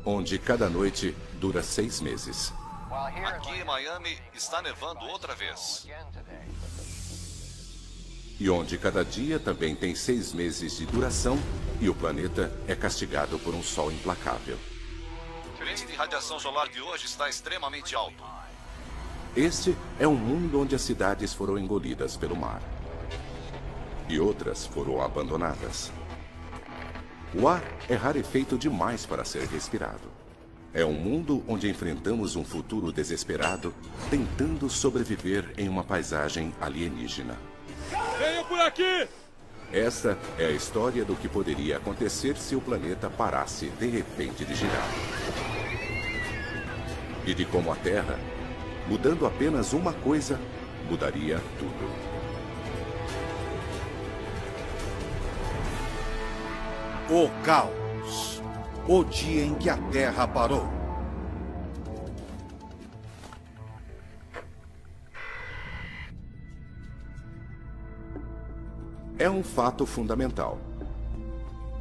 onde cada noite dura 6 meses. Aqui em Miami está nevando outra vez. E onde cada dia também tem 6 meses de duração e o planeta é castigado por um sol implacável. O índice de radiação solar de hoje está extremamente alto. Este é um mundo onde as cidades foram engolidas pelo mar. E outras foram abandonadas. O ar é rarefeito demais para ser respirado. É um mundo onde enfrentamos um futuro desesperado, tentando sobreviver em uma paisagem alienígena. Venham por aqui! Esta é a história do que poderia acontecer se o planeta parasse de repente de girar. E de como a Terra, mudando apenas uma coisa, mudaria tudo. O caos. O dia em que a Terra parou. É um fato fundamental.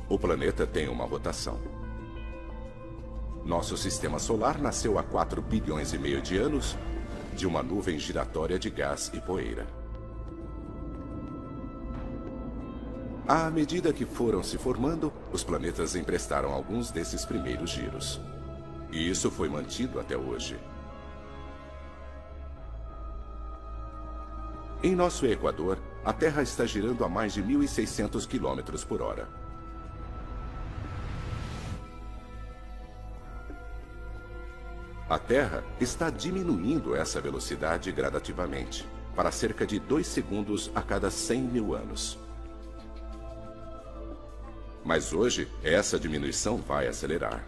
O planeta tem uma rotação. Nosso sistema solar nasceu há 4 bilhões e meio de anos de uma nuvem giratória de gás e poeira. À medida que foram se formando, os planetas emprestaram alguns desses primeiros giros. E isso foi mantido até hoje. Em nosso Equador, a Terra está girando a mais de 1.600 km por hora. A Terra está diminuindo essa velocidade gradativamente, para cerca de 2 segundos a cada 100 mil anos. Mas hoje, essa diminuição vai acelerar.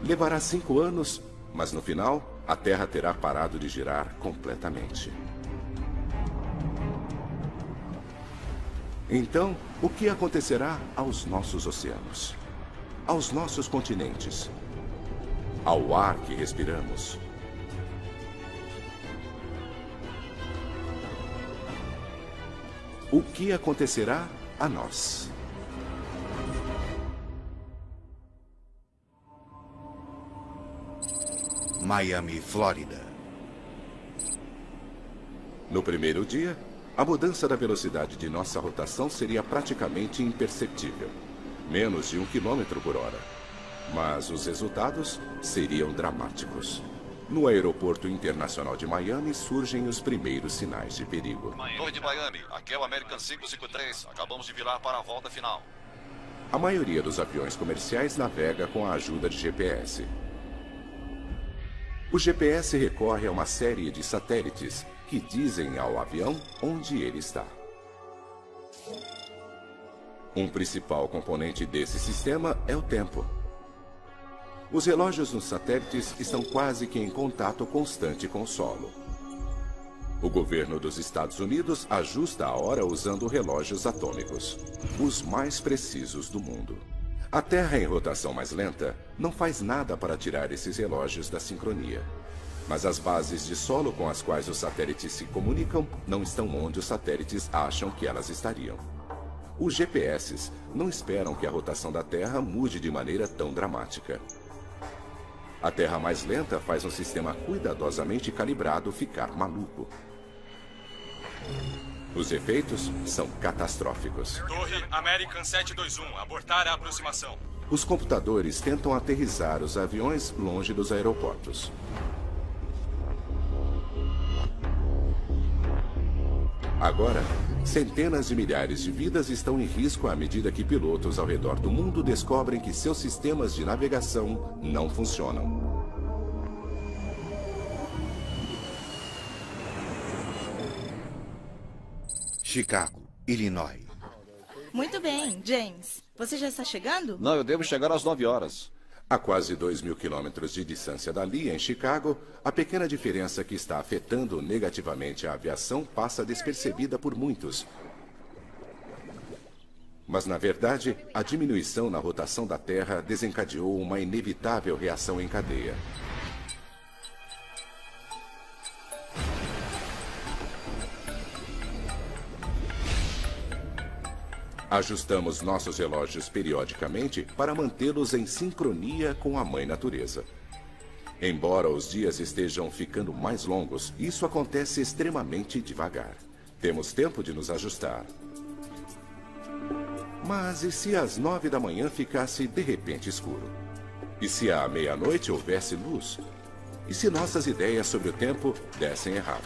Levará 5 anos, mas no final, a Terra terá parado de girar completamente. Então, o que acontecerá aos nossos oceanos? Aos nossos continentes? Ao ar que respiramos? O que acontecerá a nós? Miami, Flórida. No primeiro dia, a mudança da velocidade de nossa rotação seria praticamente imperceptível. Menos de 1 km por hora. Mas os resultados seriam dramáticos. No aeroporto internacional de Miami surgem os primeiros sinais de perigo. Torre de Miami, aqui é o American 553. Acabamos de virar para a volta final. A maioria dos aviões comerciais navega com a ajuda de GPS. O GPS recorre a uma série de satélites que dizem ao avião onde ele está. Um principal componente desse sistema é o tempo. Os relógios nos satélites estão quase que em contato constante com o solo. O governo dos Estados Unidos ajusta a hora usando relógios atômicos, os mais precisos do mundo. A Terra em rotação mais lenta não faz nada para tirar esses relógios da sincronia. Mas as bases de solo com as quais os satélites se comunicam não estão onde os satélites acham que elas estariam. Os GPS não esperam que a rotação da Terra mude de maneira tão dramática. A Terra mais lenta faz um sistema cuidadosamente calibrado ficar maluco. Os efeitos são catastróficos. Torre American 721, abortar a aproximação. Os computadores tentam aterrissar os aviões longe dos aeroportos. Agora, centenas de milhares de vidas estão em risco à medida que pilotos ao redor do mundo descobrem que seus sistemas de navegação não funcionam. Chicago, Illinois. Muito bem, James. Você já está chegando? Não, eu devo chegar às 9 horas. A quase 2.000 quilômetros de distância dali, em Chicago, a pequena diferença que está afetando negativamente a aviação passa despercebida por muitos. Mas, na verdade, a diminuição na rotação da Terra desencadeou uma inevitável reação em cadeia. Ajustamos nossos relógios periodicamente para mantê-los em sincronia com a Mãe Natureza. Embora os dias estejam ficando mais longos, isso acontece extremamente devagar. Temos tempo de nos ajustar. Mas e se às 9 da manhã ficasse de repente escuro? E se à meia-noite houvesse luz? E se nossas ideias sobre o tempo dessem errado?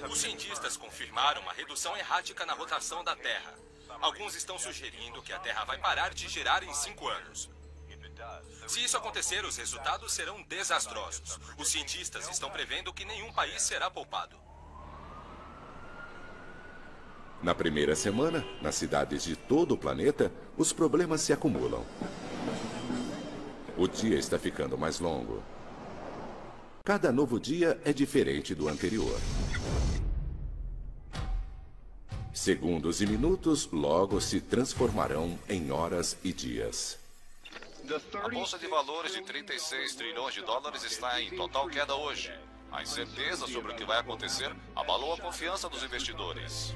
Os cientistas confirmaram uma redução errática na rotação da Terra. Alguns estão sugerindo que a Terra vai parar de girar em 5 anos. Se isso acontecer, os resultados serão desastrosos. Os cientistas estão prevendo que nenhum país será poupado. Na primeira semana, nas cidades de todo o planeta, os problemas se acumulam. O dia está ficando mais longo. Cada novo dia é diferente do anterior. Segundos e minutos logo se transformarão em horas e dias. A bolsa de valores de 36 trilhões de dólares está em total queda hoje. A incerteza sobre o que vai acontecer abalou a confiança dos investidores.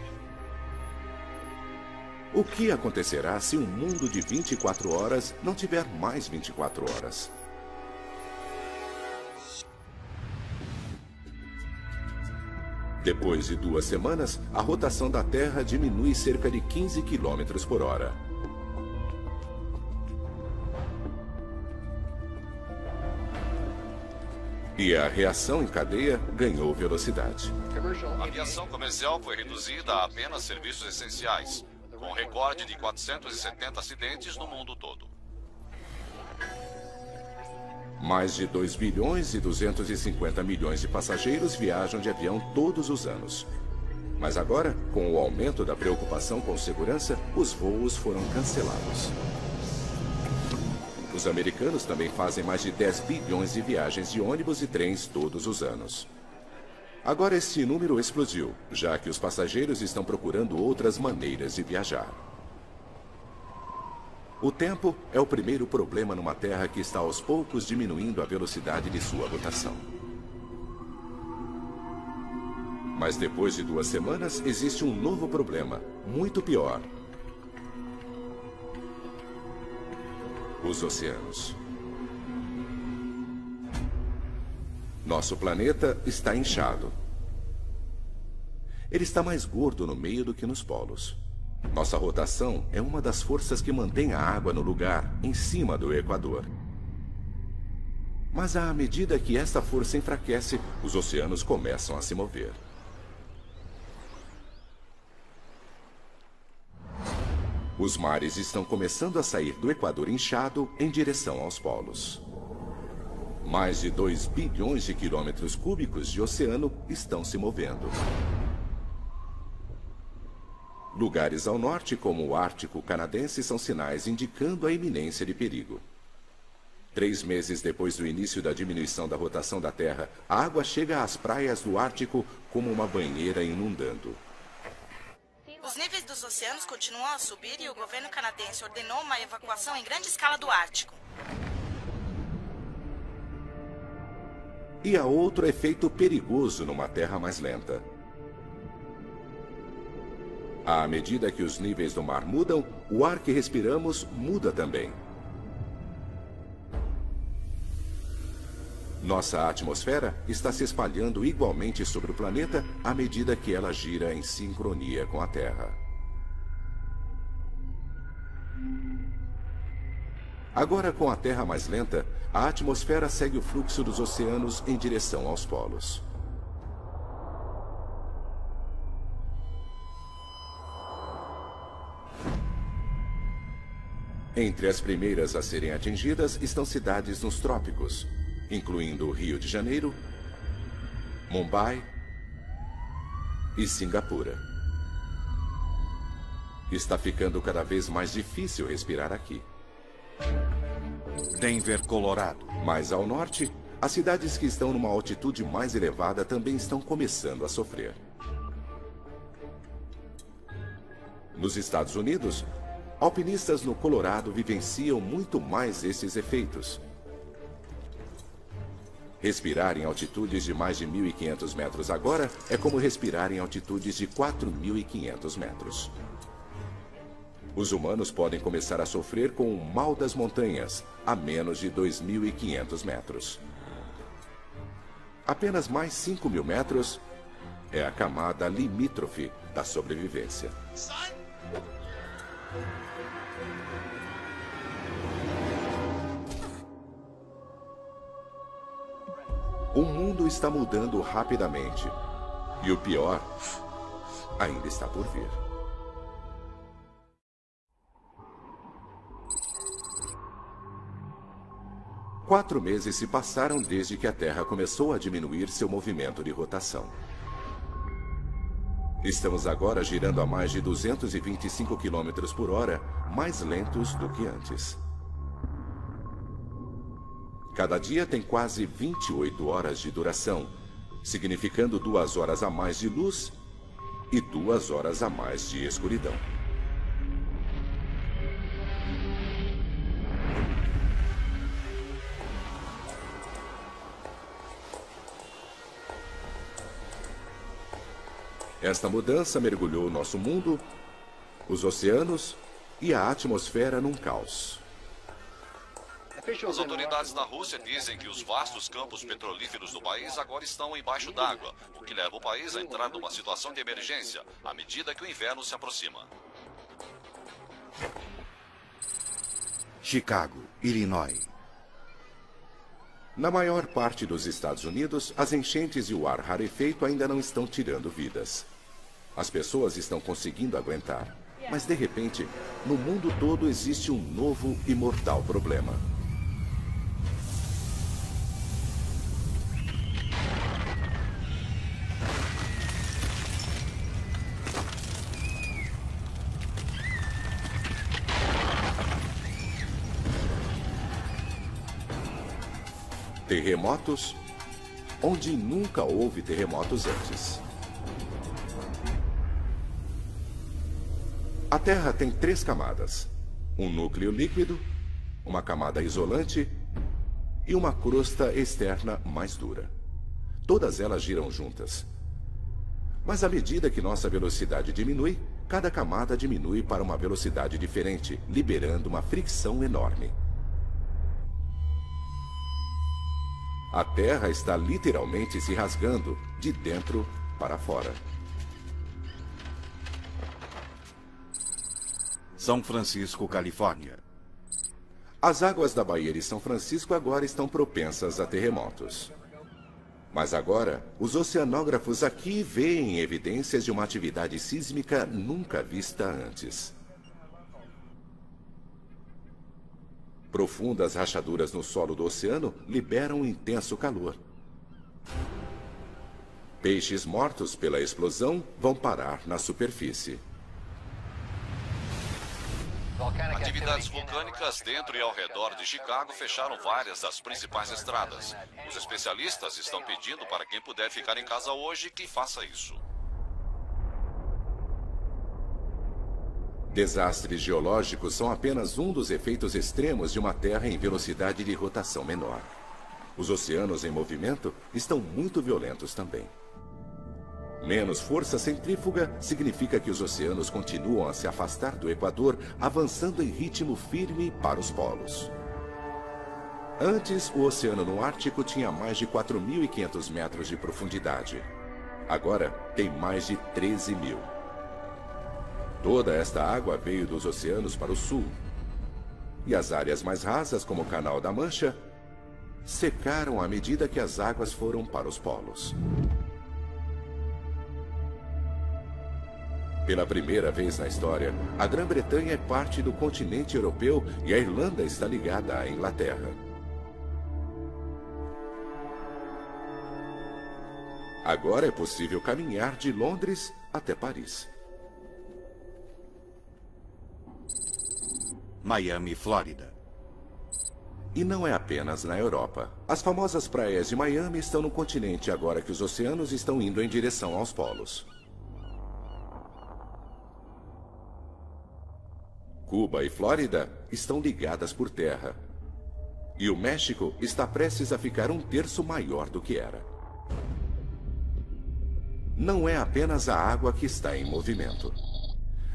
O que acontecerá se um mundo de 24 horas não tiver mais 24 horas? Depois de 2 semanas, a rotação da Terra diminui cerca de 15 km por hora. E a reação em cadeia ganhou velocidade. A aviação comercial foi reduzida a apenas serviços essenciais, com um recorde de 470 acidentes no mundo todo. Mais de 2 bilhões e 250 milhões de passageiros viajam de avião todos os anos. Mas agora, com o aumento da preocupação com segurança, os voos foram cancelados. Os americanos também fazem mais de 10 bilhões de viagens de ônibus e trens todos os anos. Agora este número explodiu, já que os passageiros estão procurando outras maneiras de viajar. O tempo é o primeiro problema numa Terra que está aos poucos diminuindo a velocidade de sua rotação. Mas depois de 2 semanas, existe um novo problema, muito pior. Os oceanos. Nosso planeta está inchado. Ele está mais gordo no meio do que nos polos. Nossa rotação é uma das forças que mantém a água no lugar, em cima do Equador. Mas à medida que esta força enfraquece, os oceanos começam a se mover. Os mares estão começando a sair do Equador inchado em direção aos polos. Mais de 2 bilhões de quilômetros cúbicos de oceano estão se movendo. Lugares ao norte, como o Ártico canadense, são sinais indicando a iminência de perigo. 3 meses depois do início da diminuição da rotação da Terra, a água chega às praias do Ártico como uma banheira inundando. Os níveis dos oceanos continuam a subir e o governo canadense ordenou uma evacuação em grande escala do Ártico. E há outro efeito perigoso numa Terra mais lenta. À medida que os níveis do mar mudam, o ar que respiramos muda também. Nossa atmosfera está se espalhando igualmente sobre o planeta à medida que ela gira em sincronia com a Terra. Agora, com a Terra mais lenta, a atmosfera segue o fluxo dos oceanos em direção aos polos. Entre as primeiras a serem atingidas estão cidades nos trópicos, incluindo Rio de Janeiro, Mumbai e Singapura. Está ficando cada vez mais difícil respirar aqui. Denver, Colorado. Mais ao norte, as cidades que estão numa altitude mais elevada também estão começando a sofrer. Nos Estados Unidos, alpinistas no Colorado vivenciam muito mais esses efeitos. Respirar em altitudes de mais de 1.500 metros agora é como respirar em altitudes de 4.500 metros. Os humanos podem começar a sofrer com o mal das montanhas a menos de 2.500 metros. Apenas mais 5.000 metros é a camada limítrofe da sobrevivência. O mundo está mudando rapidamente. E o pior ainda está por vir. Quatro meses se passaram desde que a Terra começou a diminuir seu movimento de rotação. Estamos agora girando a mais de 225 km por hora, mais lentos do que antes. Cada dia tem quase 28 horas de duração, significando 2 horas a mais de luz e 2 horas a mais de escuridão. Esta mudança mergulhou nosso mundo, os oceanos e a atmosfera num caos. As autoridades da Rússia dizem que os vastos campos petrolíferos do país agora estão embaixo d'água, o que leva o país a entrar numa situação de emergência, à medida que o inverno se aproxima. Chicago, Illinois. Na maior parte dos Estados Unidos, as enchentes e o ar rarefeito ainda não estão tirando vidas. As pessoas estão conseguindo aguentar, mas de repente, no mundo todo existe um novo e mortal problema. Terremotos, onde nunca houve terremotos antes. A Terra tem 3 camadas: um núcleo líquido, uma camada isolante e uma crosta externa mais dura. Todas elas giram juntas. Mas à medida que nossa velocidade diminui, cada camada diminui para uma velocidade diferente, liberando uma fricção enorme. A Terra está literalmente se rasgando de dentro para fora. São Francisco, Califórnia. As águas da Baía de São Francisco agora estão propensas a terremotos. Mas agora, os oceanógrafos aqui veem evidências de uma atividade sísmica nunca vista antes. Profundas rachaduras no solo do oceano liberam um intenso calor. Peixes mortos pela explosão vão parar na superfície. Atividades vulcânicas dentro e ao redor de Chicago fecharam várias das principais estradas. Os especialistas estão pedindo para quem puder ficar em casa hoje que faça isso. Desastres geológicos são apenas um dos efeitos extremos de uma Terra em velocidade de rotação menor. Os oceanos em movimento estão muito violentos também. Menos força centrífuga significa que os oceanos continuam a se afastar do Equador, avançando em ritmo firme para os polos. Antes, o oceano no Ártico tinha mais de 4.500 metros de profundidade. Agora, tem mais de 13.000. Toda esta água veio dos oceanos para o sul. E as áreas mais rasas, como o Canal da Mancha, secaram à medida que as águas foram para os polos. Pela primeira vez na história, a Grã-Bretanha é parte do continente europeu e a Irlanda está ligada à Inglaterra. Agora é possível caminhar de Londres até Paris. Miami, Flórida. E não é apenas na Europa. As famosas praias de Miami estão no continente agora que os oceanos estão indo em direção aos polos. Cuba e Flórida estão ligadas por terra. E o México está prestes a ficar 1/3 maior do que era. Não é apenas a água que está em movimento.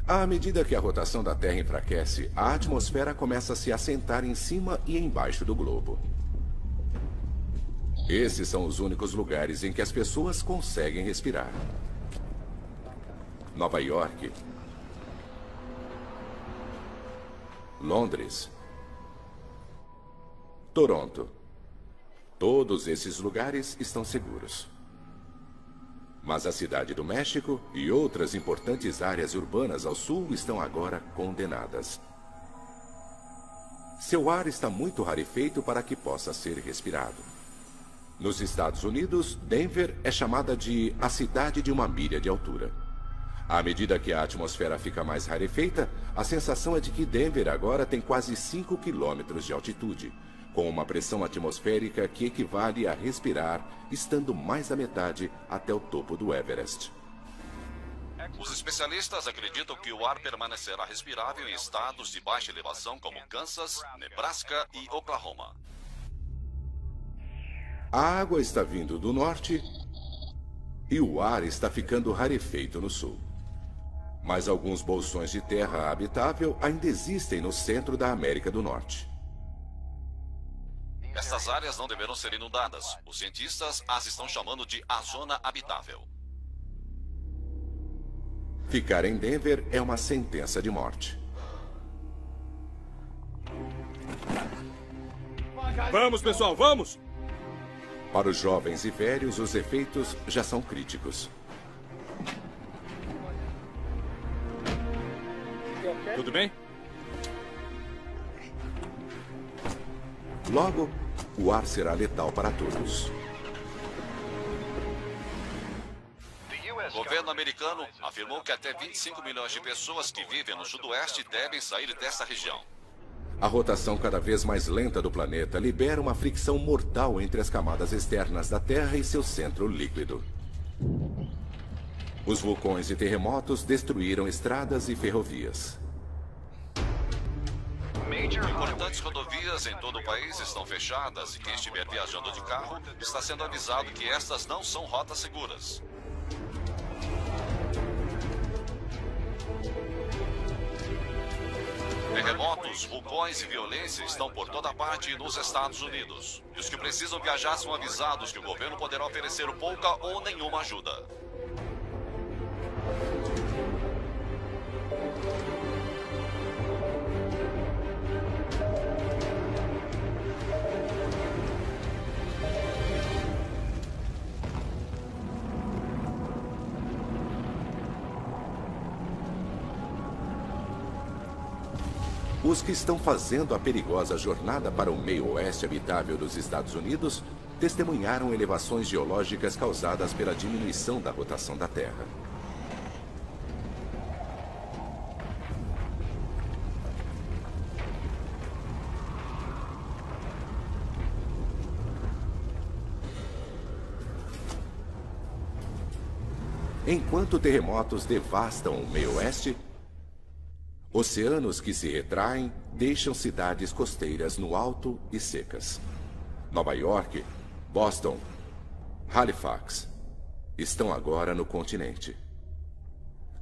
À medida que a rotação da Terra enfraquece, a atmosfera começa a se assentar em cima e embaixo do globo. Esses são os únicos lugares em que as pessoas conseguem respirar. Nova York, Londres, Toronto. Todos esses lugares estão seguros. Mas a cidade do México e outras importantes áreas urbanas ao sul estão agora condenadas. Seu ar está muito rarefeito para que possa ser respirado. Nos Estados Unidos, Denver é chamada de a cidade de 1 milha de altura. À medida que a atmosfera fica mais rarefeita, a sensação é de que Denver agora tem quase 5 quilômetros de altitude, com uma pressão atmosférica que equivale a respirar, estando mais da metade até o topo do Everest. Os especialistas acreditam que o ar permanecerá respirável em estados de baixa elevação como Kansas, Nebraska e Oklahoma. A água está vindo do norte e o ar está ficando rarefeito no sul. Mas alguns bolsões de terra habitável ainda existem no centro da América do Norte. Estas áreas não deverão ser inundadas. Os cientistas as estão chamando de a zona habitável. Ficar em Denver é uma sentença de morte. Vamos, pessoal, vamos! Para os jovens e velhos, os efeitos já são críticos. Tudo bem? Logo, o ar será letal para todos. O governo americano afirmou que até 25 milhões de pessoas que vivem no sudoeste devem sair dessa região. A rotação cada vez mais lenta do planeta libera uma fricção mortal entre as camadas externas da Terra e seu centro líquido. Os vulcões e terremotos destruíram estradas e ferrovias. Importantes rodovias em todo o país estão fechadas e quem estiver viajando de carro está sendo avisado que estas não são rotas seguras. Terremotos, vulcões e violência estão por toda parte nos Estados Unidos. E os que precisam viajar são avisados que o governo poderá oferecer pouca ou nenhuma ajuda. Os que estão fazendo a perigosa jornada para o meio-oeste habitável dos Estados Unidos testemunharam elevações geológicas causadas pela diminuição da rotação da Terra. Enquanto terremotos devastam o meio-oeste, oceanos que se retraem deixam cidades costeiras no alto e secas. Nova York, Boston, Halifax estão agora no continente.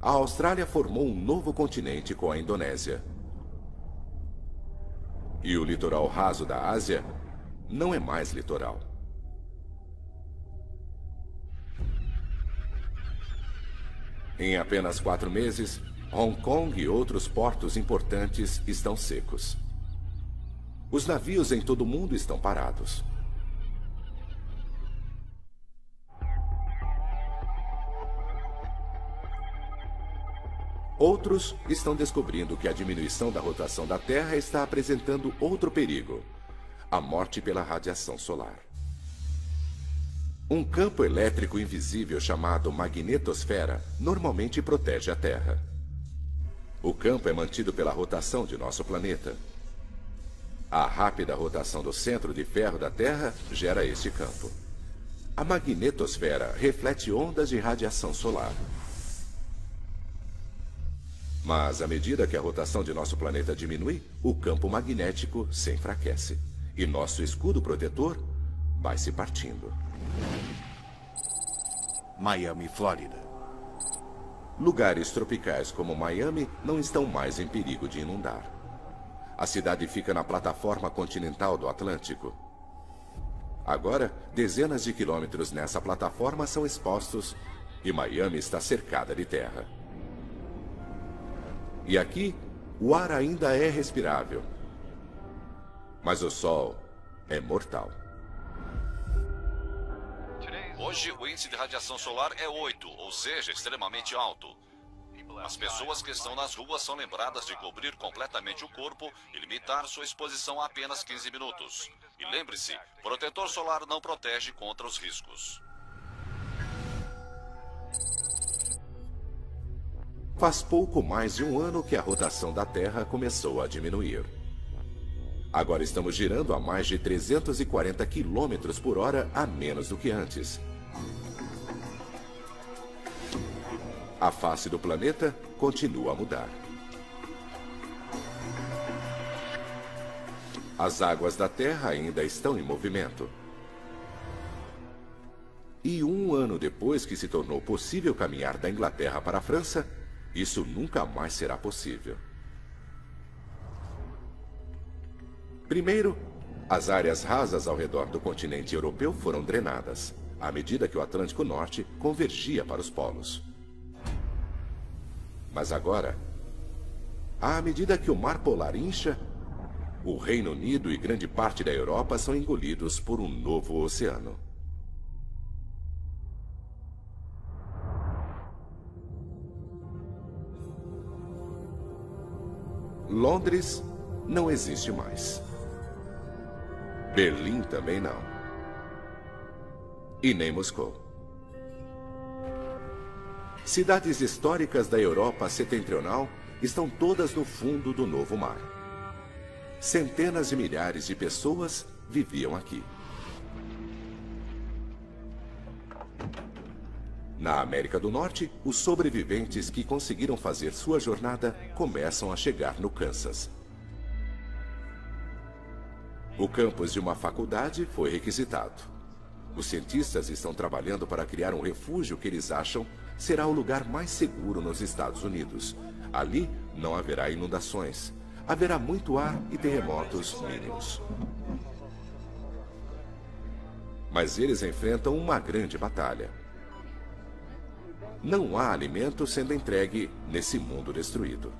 A Austrália formou um novo continente com a Indonésia. E o litoral raso da Ásia não é mais litoral. Em apenas 4 meses, Hong Kong e outros portos importantes estão secos. Os navios em todo o mundo estão parados. Outros estão descobrindo que a diminuição da rotação da Terra está apresentando outro perigo: a morte pela radiação solar. Um campo elétrico invisível chamado magnetosfera normalmente protege a Terra. O campo é mantido pela rotação de nosso planeta. A rápida rotação do centro de ferro da Terra gera este campo. A magnetosfera reflete ondas de radiação solar. Mas, à medida que a rotação de nosso planeta diminui, o campo magnético se enfraquece. E nosso escudo protetor vai se partindo. Miami, Flórida. Lugares tropicais como Miami não estão mais em perigo de inundar. A cidade fica na plataforma continental do Atlântico. Agora, dezenas de quilômetros nessa plataforma são expostos e Miami está cercada de terra. E aqui, o ar ainda é respirável. Mas o sol é mortal. Hoje, o índice de radiação solar é 8, ou seja, extremamente alto. As pessoas que estão nas ruas são lembradas de cobrir completamente o corpo e limitar sua exposição a apenas 15 minutos. E lembre-se, protetor solar não protege contra os riscos. Faz pouco mais de um ano que a rotação da Terra começou a diminuir. Agora estamos girando a mais de 340 km por hora a menos do que antes. A face do planeta continua a mudar. As águas da Terra ainda estão em movimento. E um ano depois que se tornou possível caminhar da Inglaterra para a França, isso nunca mais será possível. Primeiro, as áreas rasas ao redor do continente europeu foram drenadas, à medida que o Atlântico Norte convergia para os polos. Mas agora, à medida que o Mar Polar incha, o Reino Unido e grande parte da Europa são engolidos por um novo oceano. Londres não existe mais. Berlim também não. E nem Moscou. Cidades históricas da Europa setentrional estão todas no fundo do novo mar. Centenas de milhares de pessoas viviam aqui. Na América do Norte, os sobreviventes que conseguiram fazer sua jornada começam a chegar no Kansas. O campus de uma faculdade foi requisitado. Os cientistas estão trabalhando para criar um refúgio que eles acham será o lugar mais seguro nos Estados Unidos. Ali não haverá inundações. Haverá muito ar e terremotos mínimos. Mas eles enfrentam uma grande batalha. Não há alimento sendo entregue nesse mundo destruído.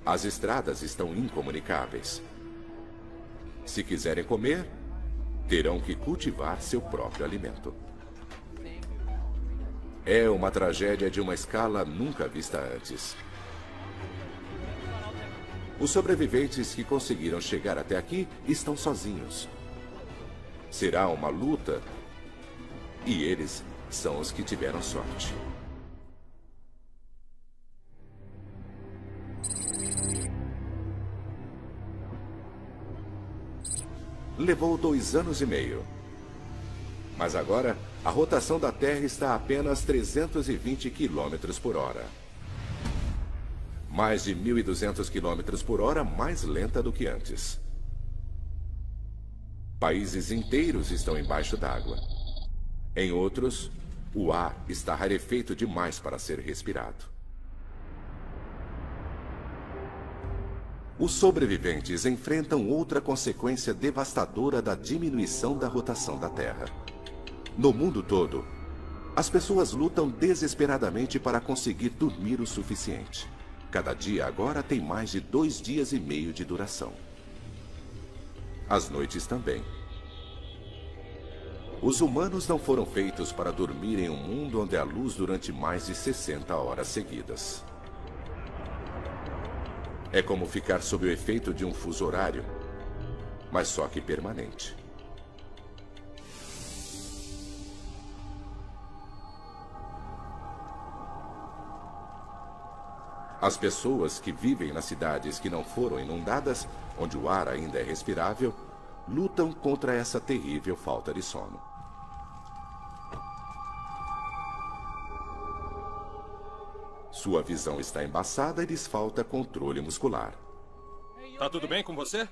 As estradas estão incomunicáveis. Se quiserem comer, terão que cultivar seu próprio alimento. É uma tragédia de uma escala nunca vista antes. Os sobreviventes que conseguiram chegar até aqui estão sozinhos. Será uma luta e eles são os que tiveram sorte. Levou 2 anos e meio. Mas agora, a rotação da Terra está a apenas 320 km por hora. Mais de 1.200 km por hora mais lenta do que antes. Países inteiros estão embaixo d'água. Em outros, o ar está rarefeito demais para ser respirado. Os sobreviventes enfrentam outra consequência devastadora da diminuição da rotação da Terra. No mundo todo, as pessoas lutam desesperadamente para conseguir dormir o suficiente. Cada dia agora tem mais de 2 dias e meio de duração. As noites também. Os humanos não foram feitos para dormir em um mundo onde há luz durante mais de 60 horas seguidas. É como ficar sob o efeito de um fuso horário, mas só que permanente. As pessoas que vivem nas cidades que não foram inundadas, onde o ar ainda é respirável, lutam contra essa terrível falta de sono. Sua visão está embaçada e lhes falta controle muscular. Tá tudo bem com você?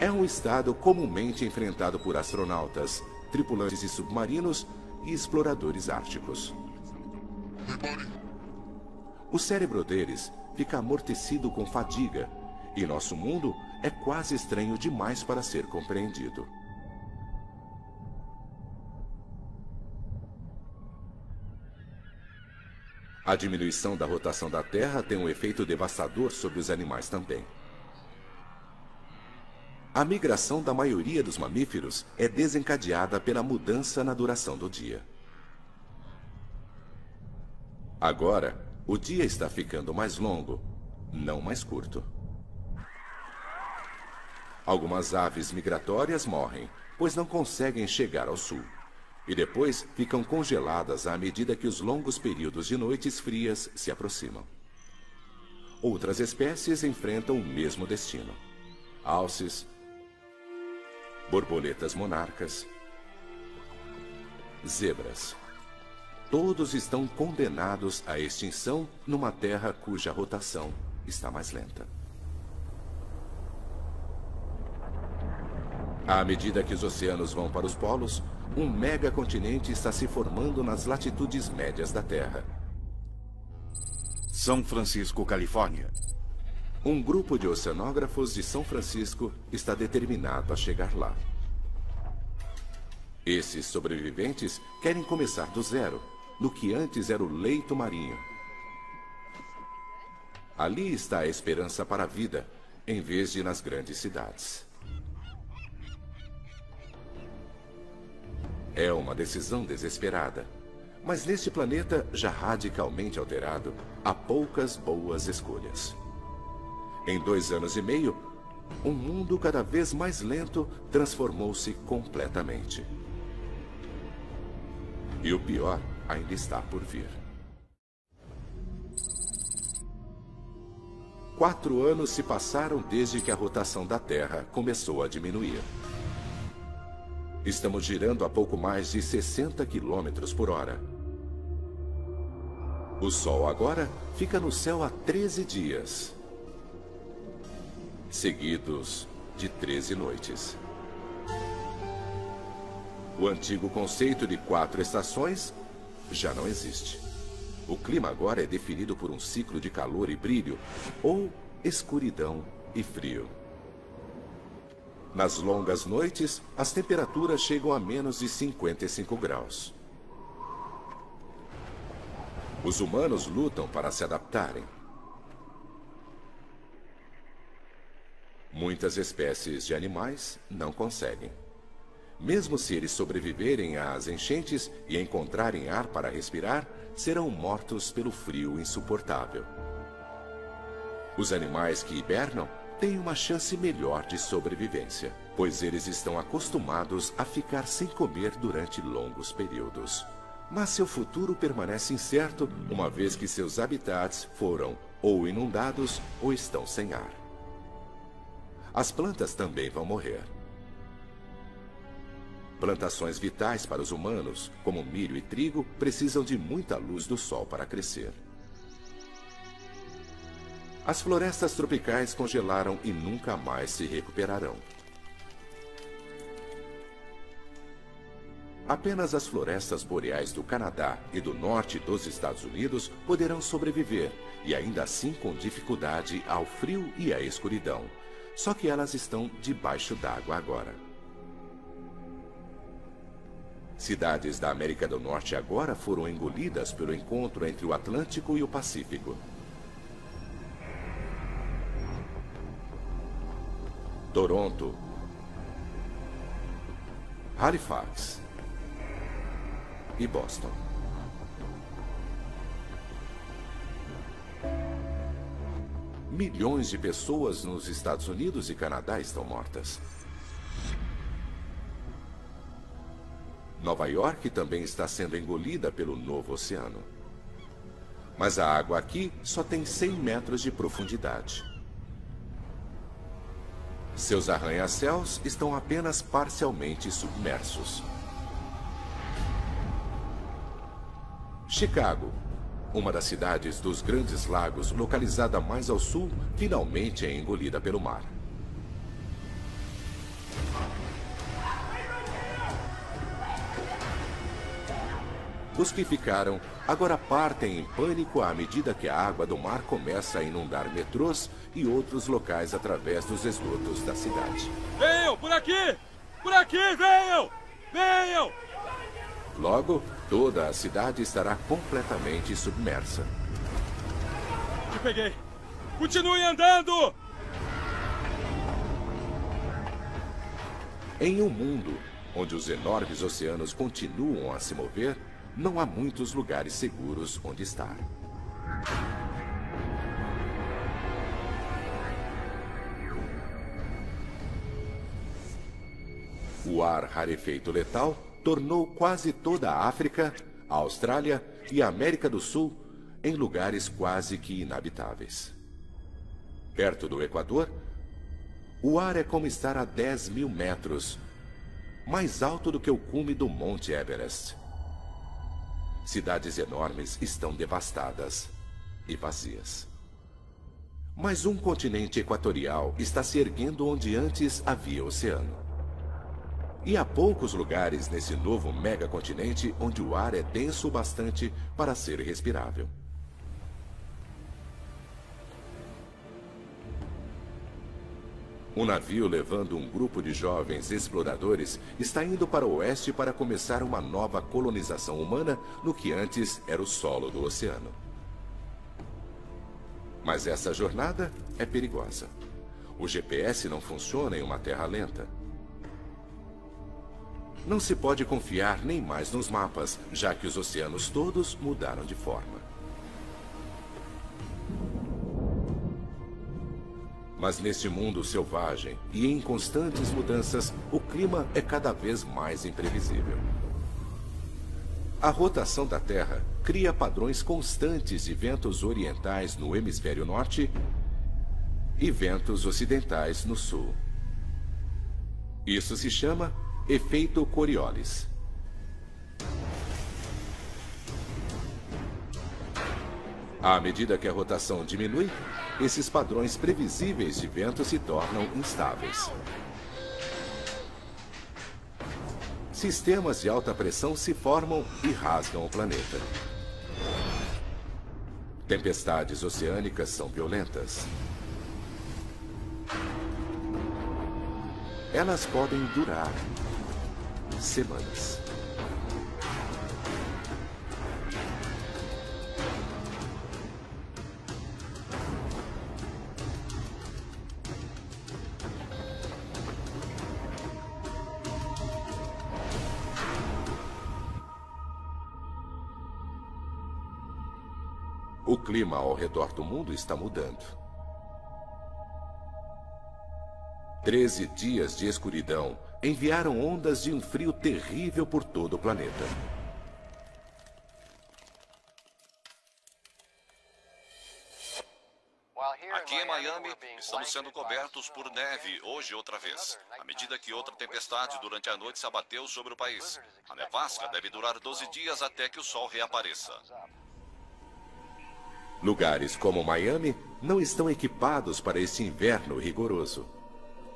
É um estado comumente enfrentado por astronautas, tripulantes de submarinos e exploradores árticos. O cérebro deles fica amortecido com fadiga, e nosso mundo é quase estranho demais para ser compreendido. A diminuição da rotação da Terra tem um efeito devastador sobre os animais também. A migração da maioria dos mamíferos é desencadeada pela mudança na duração do dia. Agora, o dia está ficando mais longo, não mais curto. Algumas aves migratórias morrem, pois não conseguem chegar ao sul. E depois ficam congeladas à medida que os longos períodos de noites frias se aproximam. Outras espécies enfrentam o mesmo destino. Alces, borboletas monarcas, zebras. Todos estão condenados à extinção numa Terra cuja rotação está mais lenta. À medida que os oceanos vão para os polos, um megacontinente está se formando nas latitudes médias da Terra. São Francisco, Califórnia. Um grupo de oceanógrafos de São Francisco está determinado a chegar lá. Esses sobreviventes querem começar do zero, no que antes era o leito marinho. Ali está a esperança para a vida, em vez de nas grandes cidades. É uma decisão desesperada, mas neste planeta já radicalmente alterado, há poucas boas escolhas. Em 2 anos e meio, um mundo cada vez mais lento transformou-se completamente. E o pior ainda está por vir. 4 anos se passaram desde que a rotação da Terra começou a diminuir. Estamos girando a pouco mais de 60 km por hora. O Sol agora fica no céu há 13 dias, seguidos de 13 noites. O antigo conceito de 4 estações já não existe. O clima agora é definido por um ciclo de calor e brilho, ou escuridão e frio. Nas longas noites, as temperaturas chegam a menos de 55 graus. Os humanos lutam para se adaptarem. Muitas espécies de animais não conseguem. Mesmo se eles sobreviverem às enchentes e encontrarem ar para respirar, serão mortos pelo frio insuportável. Os animais que hibernam têm uma chance melhor de sobrevivência, pois eles estão acostumados a ficar sem comer durante longos períodos. Mas seu futuro permanece incerto, uma vez que seus habitats foram ou inundados ou estão sem ar. As plantas também vão morrer. Plantações vitais para os humanos, como milho e trigo, precisam de muita luz do sol para crescer. As florestas tropicais congelaram e nunca mais se recuperarão. Apenas as florestas boreais do Canadá e do norte dos Estados Unidos poderão sobreviver, e ainda assim com dificuldade ao frio e à escuridão. Só que elas estão debaixo d'água agora. Cidades da América do Norte agora foram engolidas pelo encontro entre o Atlântico e o Pacífico. Toronto, Halifax e Boston. Milhões de pessoas nos Estados Unidos e Canadá estão mortas. Nova York também está sendo engolida pelo novo oceano. Mas a água aqui só tem 100 metros de profundidade. Seus arranha-céus estão apenas parcialmente submersos. Chicago, uma das cidades dos Grandes Lagos, localizada mais ao sul, finalmente é engolida pelo mar. Os que ficaram agora partem em pânico à medida que a água do mar começa a inundar metrôs e outros locais através dos esgotos da cidade. Venham, por aqui! Por aqui, venham! Venham! Logo, toda a cidade estará completamente submersa. Te peguei! Continue andando! Em um mundo onde os enormes oceanos continuam a se mover, não há muitos lugares seguros onde estar. O ar rarefeito letal tornou quase toda a África, a Austrália e a América do Sul em lugares quase que inabitáveis. Perto do Equador, o ar é como estar a 10.000 metros, mais alto do que o cume do Monte Everest. Cidades enormes estão devastadas e vazias. Mas um continente equatorial está se erguendo onde antes havia oceano. E há poucos lugares nesse novo megacontinente onde o ar é denso o bastante para ser respirável. Um navio levando um grupo de jovens exploradores está indo para o oeste para começar uma nova colonização humana no que antes era o solo do oceano. Mas essa jornada é perigosa. O GPS não funciona em uma terra lenta. Não se pode confiar nem mais nos mapas, já que os oceanos todos mudaram de forma. Mas neste mundo selvagem e em constantes mudanças, o clima é cada vez mais imprevisível. A rotação da Terra cria padrões constantes de ventos orientais no hemisfério norte e ventos ocidentais no sul. Isso se chama efeito Coriolis. À medida que a rotação diminui, esses padrões previsíveis de vento se tornam instáveis. Sistemas de alta pressão se formam e rasgam o planeta. Tempestades oceânicas são violentas. Elas podem durar semanas. O clima ao redor do mundo está mudando. 13 dias de escuridão enviaram ondas de um frio terrível por todo o planeta. Aqui em Miami, estamos sendo cobertos por neve hoje outra vez, à medida que outra tempestade durante a noite se abateu sobre o país. A nevasca deve durar 12 dias até que o sol reapareça. Lugares como Miami não estão equipados para este inverno rigoroso.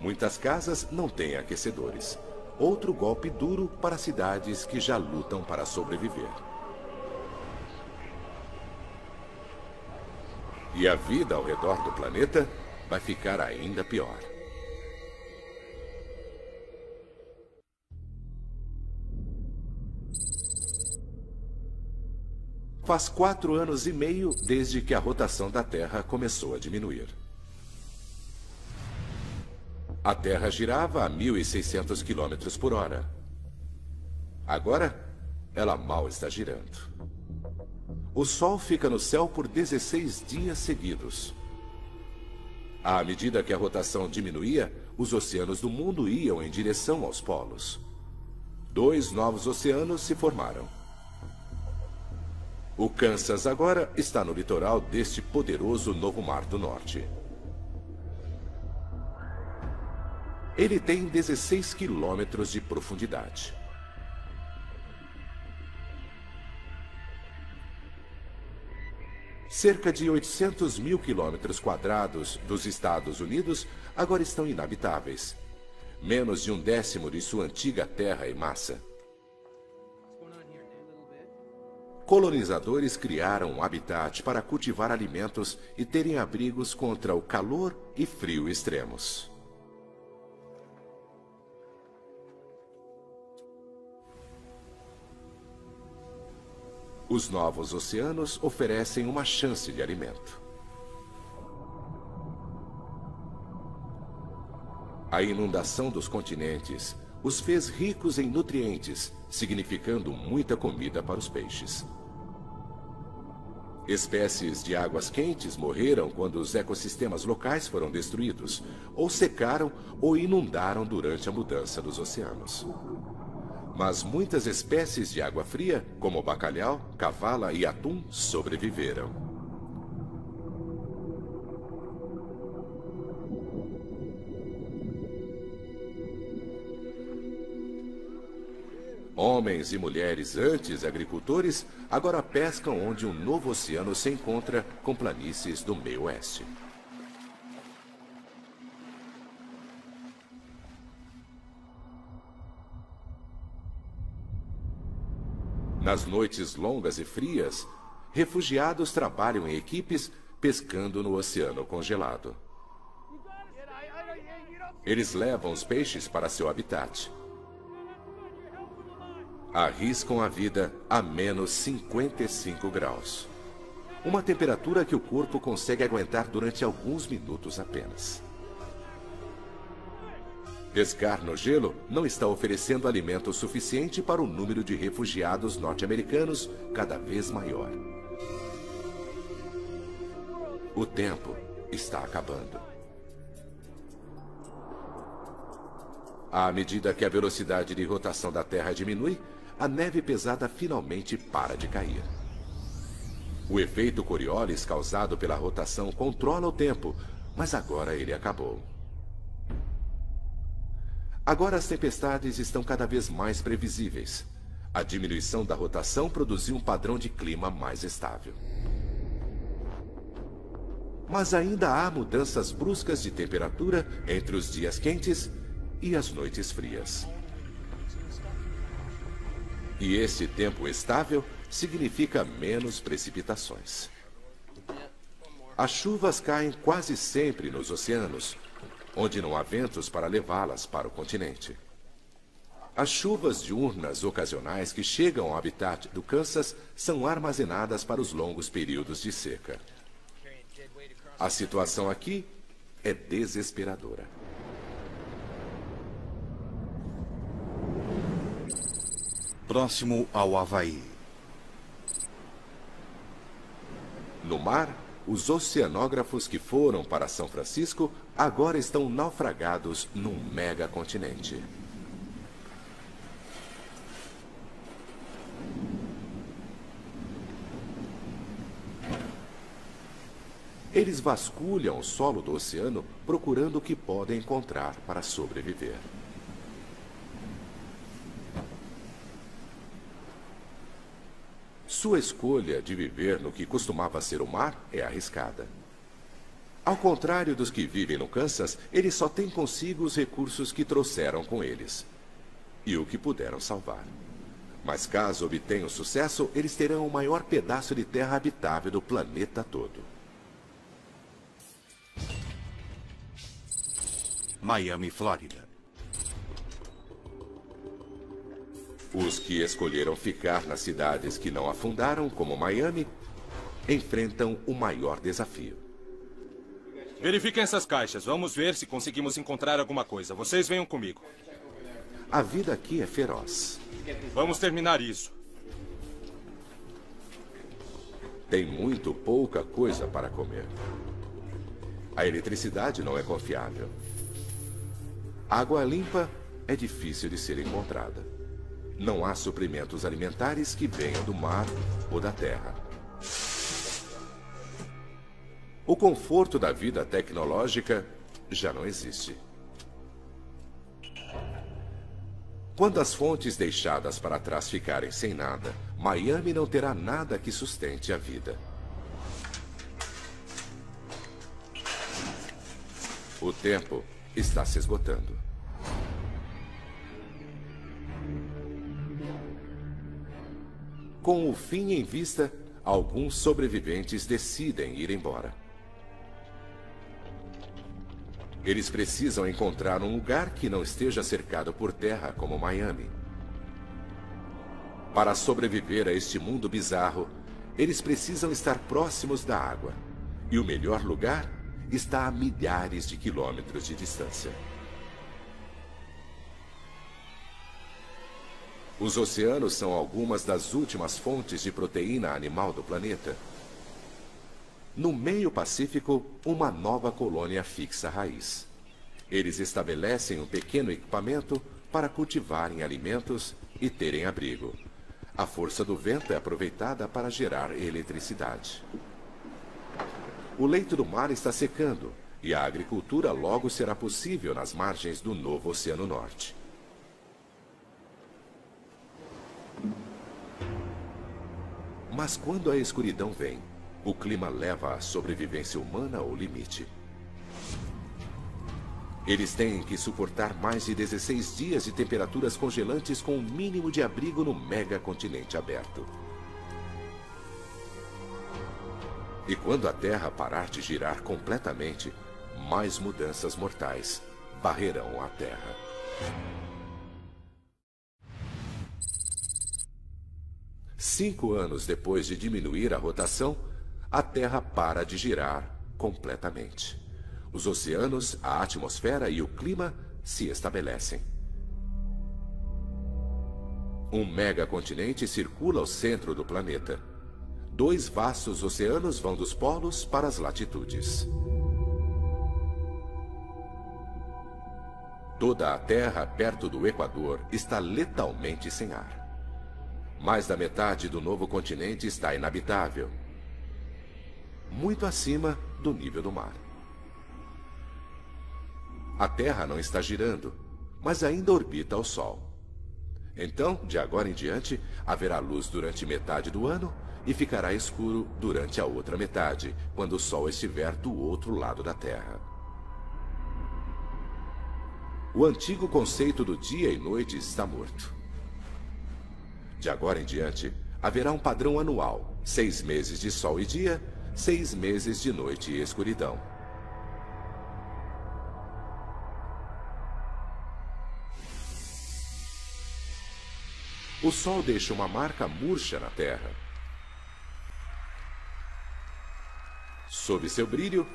Muitas casas não têm aquecedores. Outro golpe duro para cidades que já lutam para sobreviver. E a vida ao redor do planeta vai ficar ainda pior. Faz 4 anos e meio desde que a rotação da Terra começou a diminuir. A Terra girava a 1.600 km por hora. Agora, ela mal está girando. O Sol fica no céu por 16 dias seguidos. À medida que a rotação diminuía, os oceanos do mundo iam em direção aos polos. 2 novos oceanos se formaram. O Kansas agora está no litoral deste poderoso novo Mar do Norte. Ele tem 16 quilômetros de profundidade. Cerca de 800 mil quilômetros quadrados dos Estados Unidos agora estão inabitáveis. Menos de 1/10 de sua antiga terra e massa. colonizadores criaram um habitat para cultivar alimentos e terem abrigos contra o calor e frio extremos. Os novos oceanos oferecem uma chance de alimento. A inundação dos continentes os fez ricos em nutrientes, significando muita comida para os peixes. Espécies de águas quentes morreram quando os ecossistemas locais foram destruídos, ou secaram ou inundaram durante a mudança dos oceanos. Mas muitas espécies de água fria, como bacalhau, cavala e atum, sobreviveram. Homens e mulheres antes agricultores agora pescam onde um novo oceano se encontra com planícies do meio oeste. Nas noites longas e frias, refugiados trabalham em equipes pescando no oceano congelado. Eles levam os peixes para seu habitat. Arriscam a vida a menos 55 graus. Uma temperatura que o corpo consegue aguentar durante alguns minutos apenas. Pescar no gelo não está oferecendo alimento suficiente para o número de refugiados norte-americanos cada vez maior. O tempo está acabando. À medida que a velocidade de rotação da Terra diminui, a neve pesada finalmente para de cair. O efeito Coriolis causado pela rotação controla o tempo, mas agora ele acabou. Agora as tempestades estão cada vez mais previsíveis. A diminuição da rotação produziu um padrão de clima mais estável. Mas ainda há mudanças bruscas de temperatura entre os dias quentes e as noites frias. E esse tempo estável significa menos precipitações. As chuvas caem quase sempre nos oceanos, onde não há ventos para levá-las para o continente. As chuvas diurnas ocasionais que chegam ao habitat do Kansas são armazenadas para os longos períodos de seca. A situação aqui é desesperadora. Próximo ao Havaí. No mar, os oceanógrafos que foram para São Francisco agora estão naufragados num megacontinente. Eles vasculham o solo do oceano procurando o que podem encontrar para sobreviver. Sua escolha de viver no que costumava ser o mar é arriscada. Ao contrário dos que vivem no Kansas, eles só têm consigo os recursos que trouxeram com eles e o que puderam salvar. Mas caso obtenham sucesso, eles terão o maior pedaço de terra habitável do planeta todo. Miami, Flórida. Os que escolheram ficar nas cidades que não afundaram, como Miami, enfrentam o maior desafio. Verifiquem essas caixas. Vamos ver se conseguimos encontrar alguma coisa. Vocês venham comigo. A vida aqui é feroz. Vamos terminar isso. Tem muito pouca coisa para comer. A eletricidade não é confiável. Água limpa é difícil de ser encontrada. Não há suprimentos alimentares que venham do mar ou da terra. O conforto da vida tecnológica já não existe. Quando as fontes deixadas para trás ficarem sem nada, Miami não terá nada que sustente a vida. O tempo está se esgotando. Com o fim em vista, alguns sobreviventes decidem ir embora. Eles precisam encontrar um lugar que não esteja cercado por terra, como Miami. Para sobreviver a este mundo bizarro, eles precisam estar próximos da água. E o melhor lugar está a milhares de quilômetros de distância. Os oceanos são algumas das últimas fontes de proteína animal do planeta. No meio Pacífico, uma nova colônia fixa raiz. Eles estabelecem um pequeno equipamento para cultivarem alimentos e terem abrigo. A força do vento é aproveitada para gerar eletricidade. O leito do mar está secando e a agricultura logo será possível nas margens do novo Oceano Norte. Mas quando a escuridão vem, o clima leva a sobrevivência humana ao limite. Eles têm que suportar mais de 16 dias de temperaturas congelantes com um mínimo de abrigo no megacontinente aberto. E quando a Terra parar de girar completamente, mais mudanças mortais varrerão a Terra. Cinco anos depois de diminuir a rotação, a Terra para de girar completamente. Os oceanos, a atmosfera e o clima se estabelecem. Um megacontinente circula ao centro do planeta. 2 vastos oceanos vão dos polos para as latitudes. Toda a Terra perto do Equador está letalmente sem ar. Mais da metade do novo continente está inabitável, muito acima do nível do mar. A Terra não está girando, mas ainda orbita ao Sol. Então, de agora em diante, haverá luz durante metade do ano e ficará escuro durante a outra metade, quando o Sol estiver do outro lado da Terra. O antigo conceito do dia e noite está morto. De agora em diante, haverá um padrão anual: 6 meses de sol e dia, 6 meses de noite e escuridão. O Sol deixa uma marca murcha na Terra. Sob seu brilho,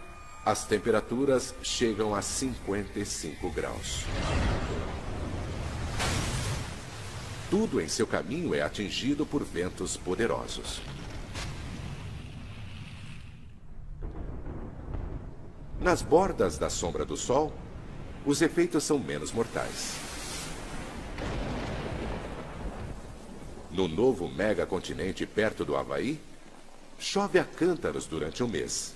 as temperaturas chegam a 55 graus. Tudo em seu caminho é atingido por ventos poderosos. Nas bordas da sombra do Sol, os efeitos são menos mortais. No novo megacontinente perto do Havaí, chove a cântaros durante um mês.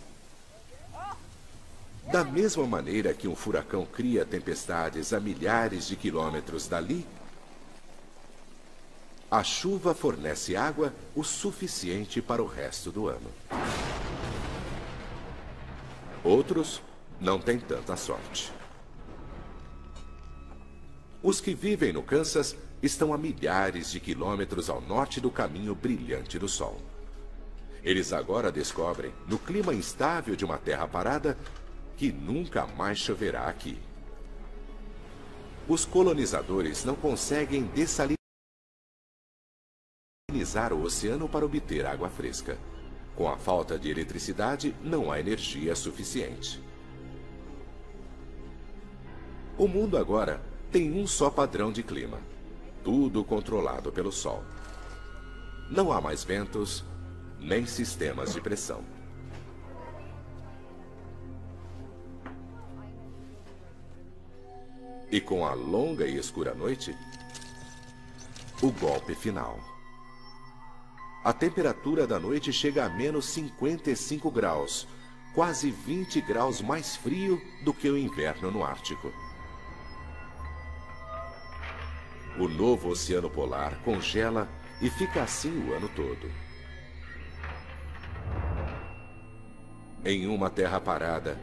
Da mesma maneira que um furacão cria tempestades a milhares de quilômetros dali, a chuva fornece água o suficiente para o resto do ano. Outros não têm tanta sorte. Os que vivem no Kansas estão a milhares de quilômetros ao norte do caminho brilhante do Sol. Eles agora descobrem, no clima instável de uma terra parada, que nunca mais choverá aqui. Os colonizadores não conseguem dessalinizar o oceano para obter água fresca. Com a falta de eletricidade, não há energia suficiente. O mundo agora tem um só padrão de clima, tudo controlado pelo Sol. Não há mais ventos, nem sistemas de pressão. E com a longa e escura noite, o golpe final. A temperatura da noite chega a menos 55 graus, quase 20 graus mais frio do que o inverno no Ártico. O novo oceano polar congela e fica assim o ano todo. Em uma terra parada,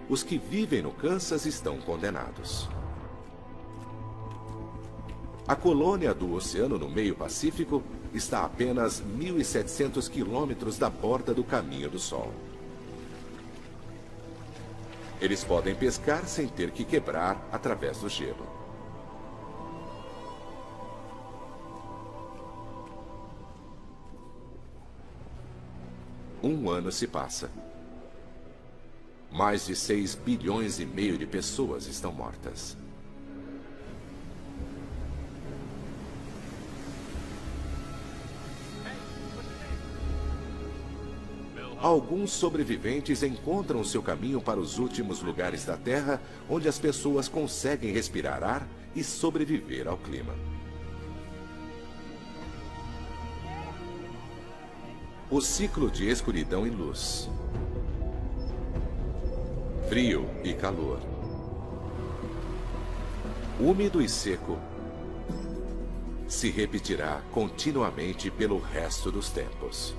os que vivem no Kansas estão condenados. A colônia do oceano no meio Pacífico está a apenas 1.700 quilômetros da borda do caminho do Sol. Eles podem pescar sem ter que quebrar através do gelo. Um ano se passa. Mais de 6,5 bilhões de pessoas estão mortas. Alguns sobreviventes encontram seu caminho para os últimos lugares da Terra, onde as pessoas conseguem respirar ar e sobreviver ao clima. O ciclo de escuridão e luz. Frio e calor. Úmido e seco. Se repetirá continuamente pelo resto dos tempos.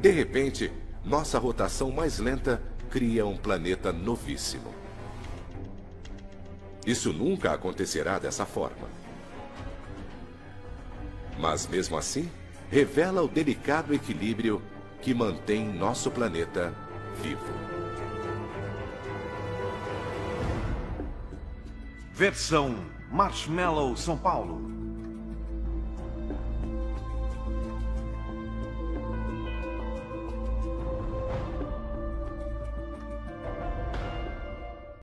De repente, nossa rotação mais lenta cria um planeta novíssimo. Isso nunca acontecerá dessa forma. Mas mesmo assim, revela o delicado equilíbrio que mantém nosso planeta vivo. Versão Marshmallow São Paulo.